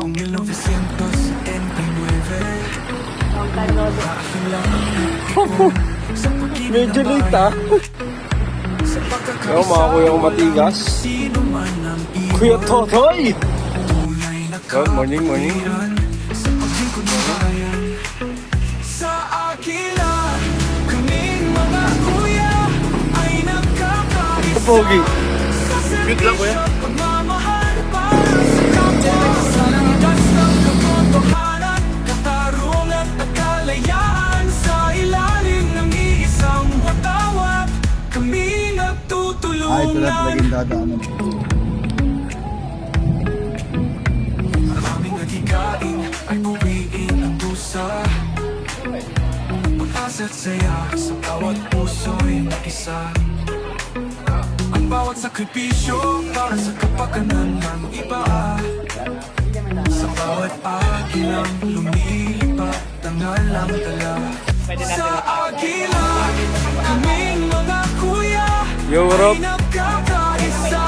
taong 1999. Medyo late ah. Yo, mga kuya kong matigas. Kuya Totoy! Good morning, morning. Sa akila, kaming mga kuya ay nagkakaisa. Pogi. Good lang kuya. Pagmamahal para sa kapwa, sa landas ng katotohanan, katarungan at kalayaan. Sa ilalim ng iisang watawat, kami nagtutulungan. Ito na talagang dadaanan. Ang aming naghigain ay puwiin ang dusa. Pag-asa at saya sa bawat puso'y mag-isa. Ang bawat sakripisyo para sa kapakanan ng iba. Sa bawat agilang lumilipat ang alang dala. Sa agila, kaming mga kuya Yo, what up? ay nagkakaisa.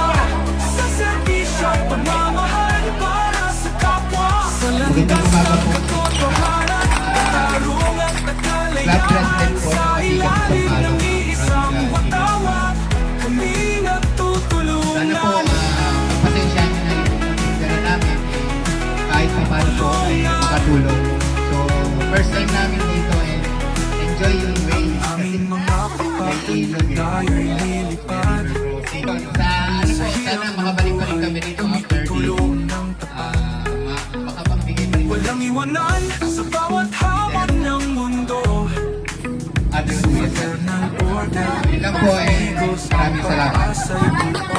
Sa serbisyo at pagmamahal para sa kapwa. Sa landas ng katotohanan, katarungan at kalayaan. Sa ilalim ng iisang watawat, kami nagtutulungan. Sana po, pasensyahan nyo na yung pagkikita namin kahit pa paano po ay makatulong. So, first time namin dito and enjoy yung way. Aming mga kapatid na tayo'y lilipad. Sana makabalik-balik kami dito after this. Tulong ng tapat. Makapagbigay pa rin. Walang iwanan sa bawat hamon ng mundo. At yung Eternal order. yun lang po eh. Maraming salamat. Sa iyo